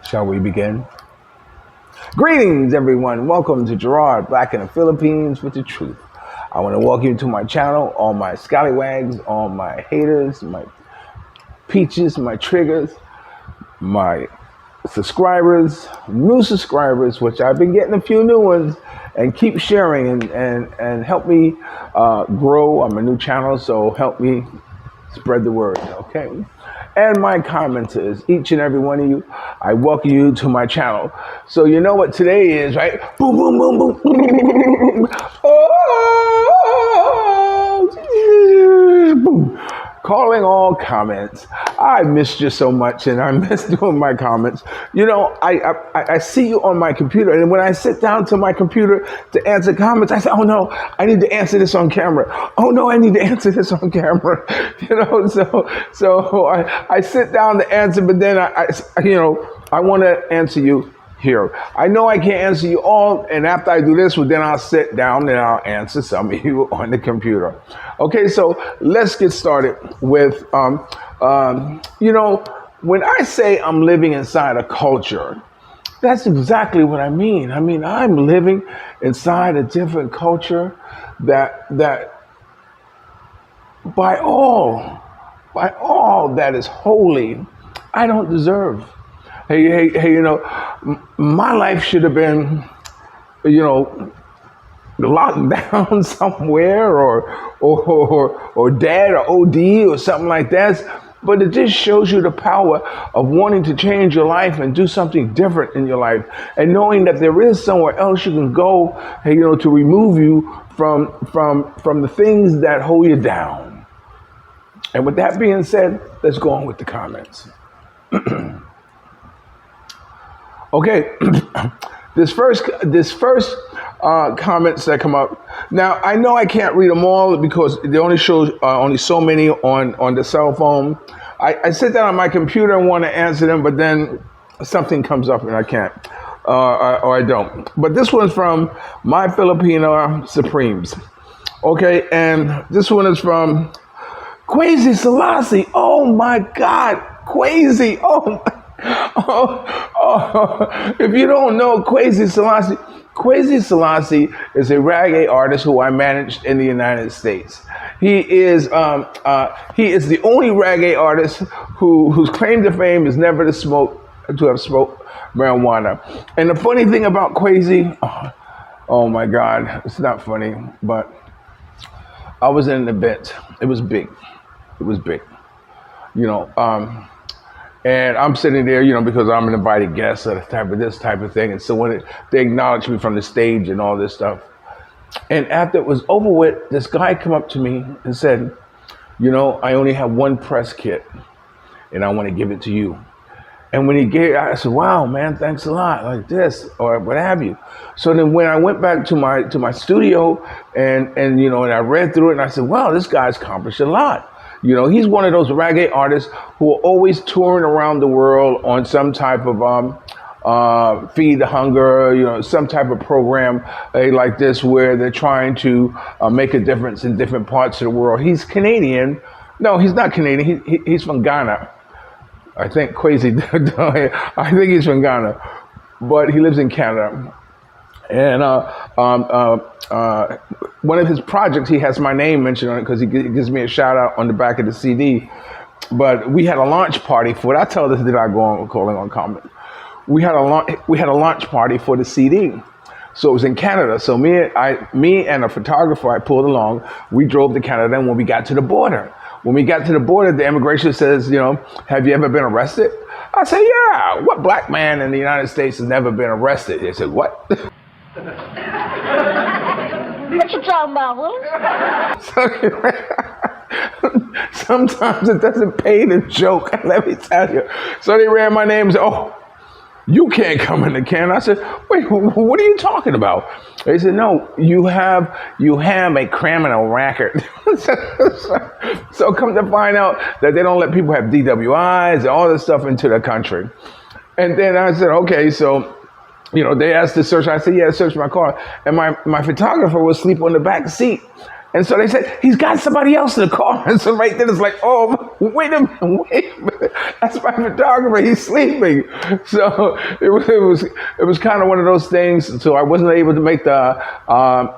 Shall we begin? Greetings, everyone. Welcome to Gerard, back in the Philippines with the truth. I want to welcome you to my channel, all my scallywags, all my haters, my peaches, my triggers, my subscribers, new subscribers, which I've been getting a few new ones, and keep sharing and help me grow. I'm a new channel, so help me spread the word, okay? And my commenters, each and every one of you, I welcome you to my channel. So you know what today is, right? Boom, boom, boom, boom. Oh, boom. Calling all comments. I missed you so much, and I miss doing my comments. You know, I see you on my computer, and when I sit down to my computer to answer comments, I say, oh no, I need to answer this on camera. Oh no, I need to answer this on camera. You know, so I sit down to answer, but then I want to answer you here. I know I can't answer you all, and after I do this, well, then I'll sit down and I'll answer some of you on the computer. Okay, so let's get started with, when I say I'm living inside a culture, that's exactly what I mean. I mean, I'm living inside a different culture that by all that is holy, I don't deserve. Hey, my life should have been, locked down somewhere or dead or OD or something like that. But it just shows you the power of wanting to change your life and do something different in your life, and knowing that there is somewhere else you can go, to remove you from the things that hold you down. And with that being said, let's go on with the comments. Okay, this first comments that come up. Now I know I can't read them all because they only show only so many on the cell phone. I sit down on my computer and want to answer them, but then something comes up and I can't, or I don't. But this one's from My Filipino Supremes. Okay, and this one is from Kwesiselassie. Oh my God, Kwesi. If you don't know Kwesiselassie is a reggae artist who I managed in the United States. He is the only reggae artist whose claim to fame is never to have smoked marijuana. And the funny thing about Kwesi, oh my God, it's not funny, but I was in an event. It was big. And I'm sitting there, because I'm an invited guest or this type of thing. And so when they acknowledged me from the stage and all this stuff. And after it was over with, this guy come up to me and said, I only have one press kit and I want to give it to you. And when he gave, I said, wow, man, thanks a lot, like this, or what have you. So then when I went back to my studio and I read through it and I said, wow, this guy's accomplished a lot. He's one of those reggae artists who are always touring around the world on some type of feed the hunger, some type of program like this where they're trying to make a difference in different parts of the world. He's Canadian. No, he's not Canadian. He's from Ghana. I think Kwesi. I think he's from Ghana, but he lives in Canada. And one of his projects, he has my name mentioned on it because he gives me a shout out on the back of the CD. But we had a launch party for it. I tell this, did I go on calling on comment? We had a launch party for the CD. So it was in Canada. So me and a photographer I pulled along, we drove to Canada. And when we got to the border, the immigration says, have you ever been arrested? I said, yeah. What black man in the United States has never been arrested? They said, what? What you talking about, Willie? Sometimes it doesn't pay to joke, let me tell you. So they ran my name and said, oh, you can't come into Canada. I said, wait, what are you talking about? They said, no, you have a criminal record. So come to find out that they don't let people have DWIs and all this stuff into the country. And then I said, okay, so they asked to search. I said, yeah, search my car. And my photographer was asleep on the back seat. And so they said, he's got somebody else in the car. And so right then it's like, oh, wait a minute. That's my photographer. He's sleeping. So it was kind of one of those things. So I wasn't able to make the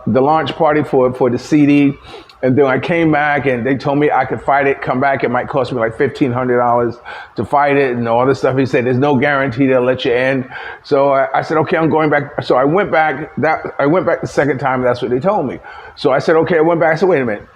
launch party for the CD. And then I came back and they told me I could fight it, come back. It might cost me like $1,500 to fight it and all this stuff. He said, there's no guarantee they'll let you in. So I said, okay, I'm going back. So I went back the second time. That's what they told me. So I said, okay, I went back. I said, wait a minute.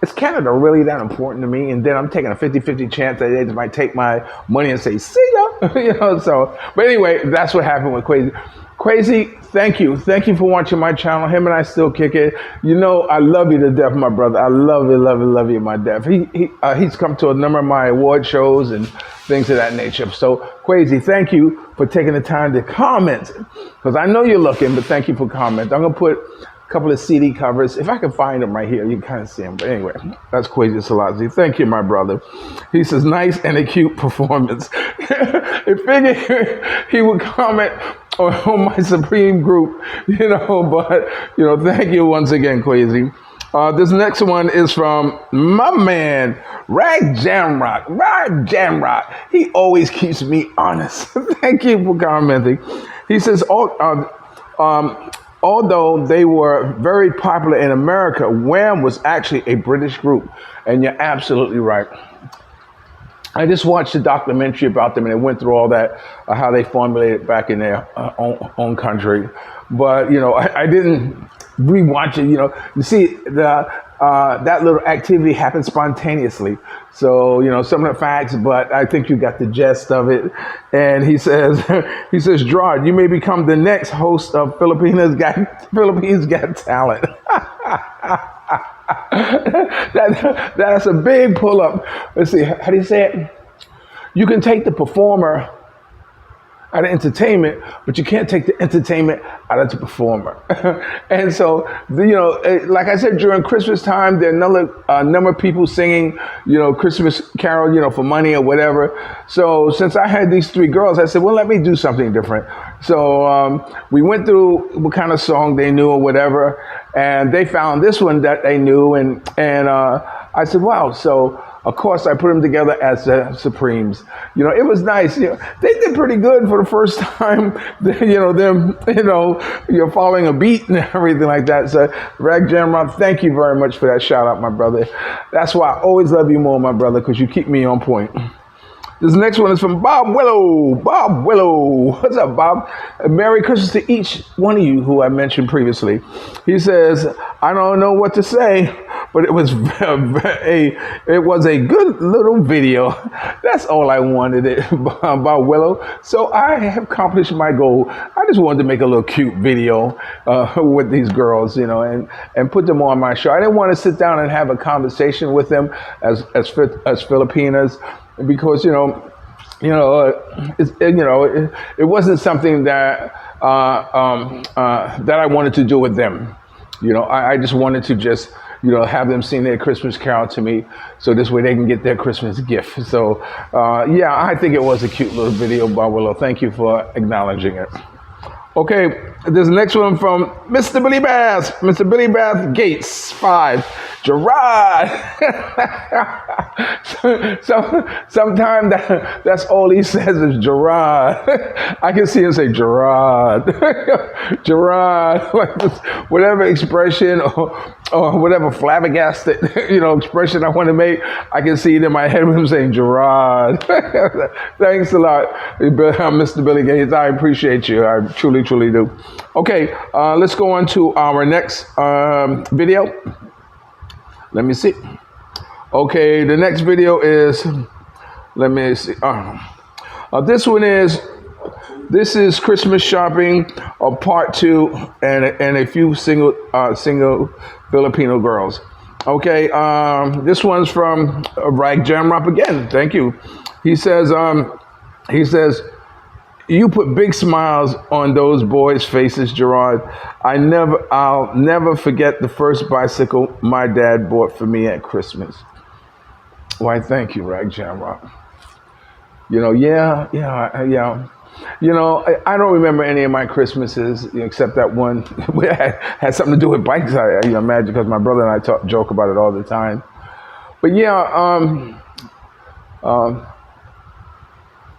Is Canada really that important to me? And then I'm taking a 50-50 chance that they might take my money and say, see ya. So, but anyway, that's what happened with Kwesi. Kwesi, thank you. Thank you for watching my channel. Him and I still kick it. I love you to death, my brother. I love you, my death. He's come to a number of my award shows and things of that nature. So, Kwesi, thank you for taking the time to comment. Because I know you're looking, but thank you for commenting. I'm going to put a couple of CD covers. If I can find them right here, you can kind of see them. But anyway, that's Kwesiselassie. Thank you, my brother. He says, nice and a cute performance. It figured he would comment on my Supreme group, but, thank you once again, Kwesi. This next one is from my man, Ragjamrock. Ragjamrock. He always keeps me honest. Thank you for commenting. He says, although they were very popular in America, Wham was actually a British group. And you're absolutely right. I just watched a documentary about them and it went through all that, how they formulated back in their own country. But, I didn't rewatch it. You see, that little activity happened spontaneously. So, some of the facts, but I think you got the gist of it. And he says, Gerard, you may become the next host of Philippines Got Talent. That's a big pull up. Let's see, how do you say it? You can take the performer out of entertainment, but you can't take the entertainment out of the performer. And so, like I said, during Christmas time, there are a number of people singing, Christmas carol, for money or whatever. So since I had these three girls, I said, well, let me do something different. So we went through what kind of song they knew or whatever, and they found this one that they knew, and I said, wow. So of course, I put them together as the Supremes. It was nice. They did pretty good for the first time. You're following a beat and everything like that. So, Ragjamrock, thank you very much for that shout out, my brother. That's why I always love you more, my brother, because you keep me on point. This next one is from Bobwelo. Bobwelo. What's up, Bob? Merry Christmas to each one of you who I mentioned previously. He says, I don't know what to say, but it was a good little video. That's all I wanted, Bobwelo. So I have accomplished my goal. I just wanted to make a little cute video with these girls, and put them on my show. I didn't want to sit down and have a conversation with them as Filipinas. Because it wasn't something that that I wanted to do with them. I just wanted to have them sing their Christmas carol to me, so this way they can get their Christmas gift. So I think it was a cute little video, Bobwelo. Thank you for acknowledging it. Okay, this next one from Mr. Billybathgate 5. Gerard. Sometimes that's all he says is Gerard. I can see him say Gerard. Gerard, like this, whatever expression or whatever flabbergasted, expression I want to make, I can see it in my head with him saying Gerard. Thanks a lot, Mr. Billybathgate. I appreciate you. I truly, truly do. Okay, let's go on to our next video. Let me see. Okay, the next video is, let me see. This is Christmas shopping, part 2, and a few single Filipino girls. Okay, this one's from Ragjamrock again. Thank you. He says, you put big smiles on those boys' faces, Gerard. I'll never forget the first bicycle my dad bought for me at Christmas. Why, thank you, Ragjamrock. You know, I don't remember any of my Christmases except that one had something to do with bikes. I imagine because my brother and I joke about it all the time. But yeah,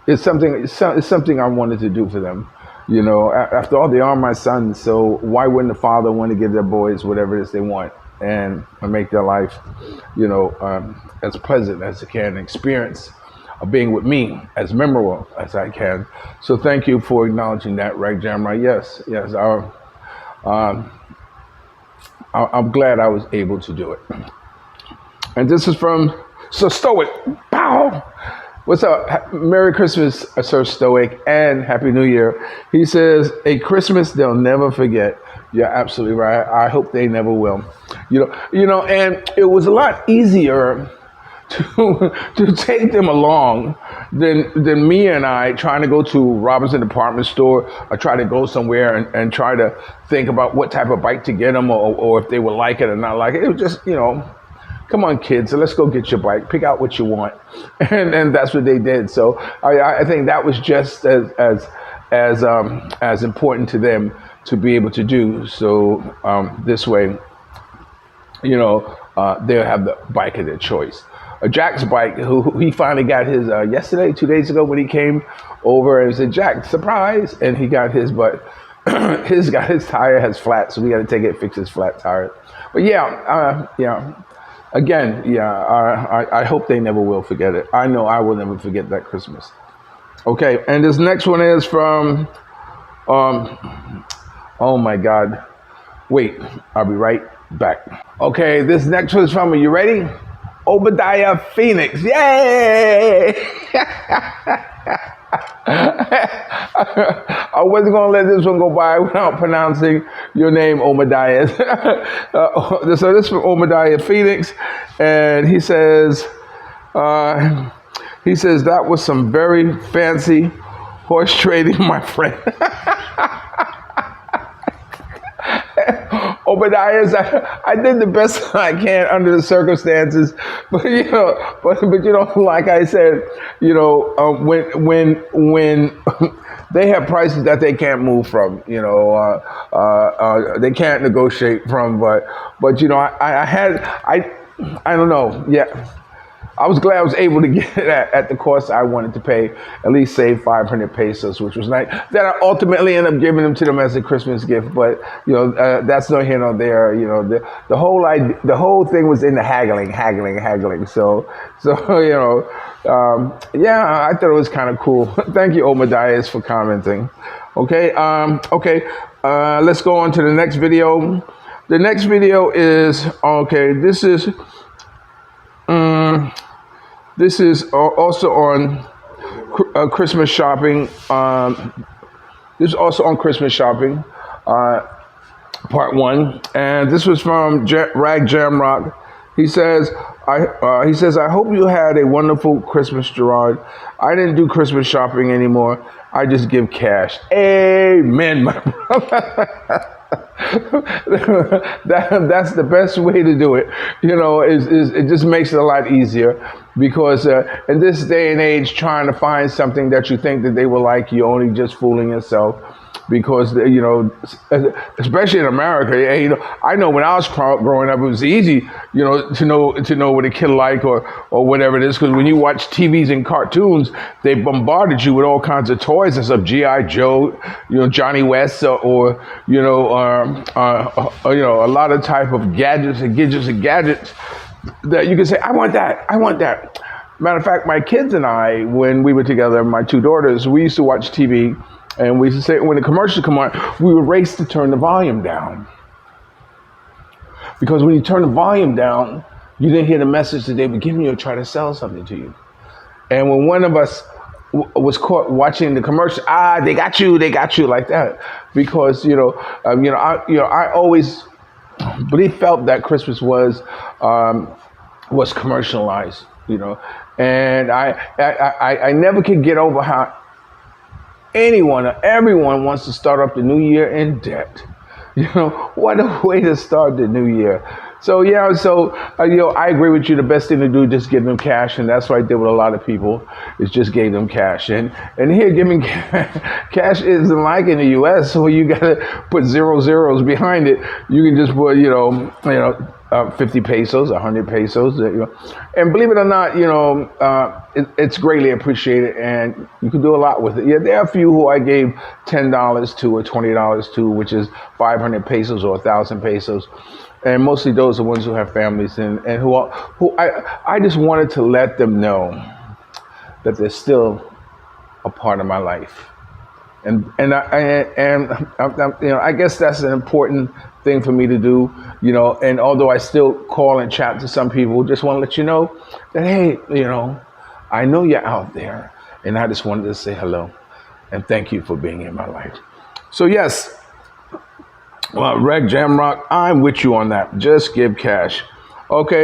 it's something I wanted to do for them. You know, after all, they are my sons, so why wouldn't the father want to give their boys whatever it is they want and make their life, as pleasant as it can, experience of being with me as memorable as I can. So thank you for acknowledging that, Ragjamrock. Yes, yes, I'm glad I was able to do it. And this is from Sir Stoic. Pow! What's up? Merry Christmas, Sir Stoic, and Happy New Year. He says, a Christmas they'll never forget. You're absolutely right. I hope they never will. And it was a lot easier to take them along than me and I trying to go to Robinson department store or try to go somewhere and try to think about what type of bike to get them or if they would like it or not like it. It was just, come on, kids, let's go get your bike. Pick out what you want, and that's what they did. So I think that was just as important to them to be able to do. So this way, they'll have the bike of their choice. Jack's bike, who he finally got his yesterday, 2 days ago when he came over and said, Jack, surprise, and he got his, but his tire has flat, so we got to take it, fix his flat tire. But yeah. Again, I hope they never will forget it. I know I will never forget that Christmas. Okay, and this next one is from, oh my God. Wait, I'll be right back. Okay, this next one is from, are you ready? Obadiahpheonix. Yay! I wasn't going to let this one go by without pronouncing your name, Obadiah. So this is from Obadiahpheonix, and he says, that was some very fancy horse trading, my friend. Obadiah, I did the best I can under the circumstances, but like I said, when they have prices that they can't move from, they can't negotiate from, but I don't know, yeah. I was glad I was able to get it at the cost I wanted to pay, at least save 500 pesos, which was nice. That I ultimately ended up giving them to them as a Christmas gift, but that's no here nor there. The whole thing was in the haggling. So yeah, I thought it was kind of cool. Thank you, Obadiah, for commenting. Okay, let's go on to the next video. The next video is This is also on Christmas shopping. This is also on Christmas shopping, part one. And this was from Ragjamrock. He says, I hope you had a wonderful Christmas, Gerard. I didn't do Christmas shopping anymore. I just give cash. Amen, my brother. That's the best way to do it. It just makes it a lot easier because in this day and age, trying to find something that you think that they will like, you're only just fooling yourself. Because especially in America, I know when I was growing up, it was easy, to know what a kid like or whatever it is. Because when you watch TVs and cartoons, they bombarded you with all kinds of toys and stuff, G.I. Joe, Johnny West, or a lot of type of gadgets that you can say, I want that. Matter of fact, my kids and I, when we were together, my two daughters, we used to watch TV. And we used to say, when the commercials come on, we would race to turn the volume down. Because when you turn the volume down, you didn't hear the message that they were giving you or try to sell something to you. And when one of us was caught watching the commercial, they got you like that. Because, I always felt that Christmas was commercialized, and I never could get over how anyone or everyone wants to start up the new year in debt. What a way to start the new year. So yeah, so I agree with you. The best thing to do is just give them cash, and that's what I did with a lot of people. Is just gave them cash, and here giving cash isn't like in the U.S. where you gotta put zero zeros behind it. You can just put 50 pesos, 100 pesos, and believe it or not, it's greatly appreciated, and you can do a lot with it. Yeah, there are a few who I gave $10 to or $20 to, which is 500 pesos or 1,000 pesos. And mostly those are ones who have families and who I just wanted to let them know that they're still a part of my life. I guess that's an important thing for me to do, and although I still call and chat to some people, just want to let you know that, hey, I know you're out there, and I just wanted to say hello and thank you for being in my life. So yes, Ragjamrock, I'm with you on that. Just give cash. Okay.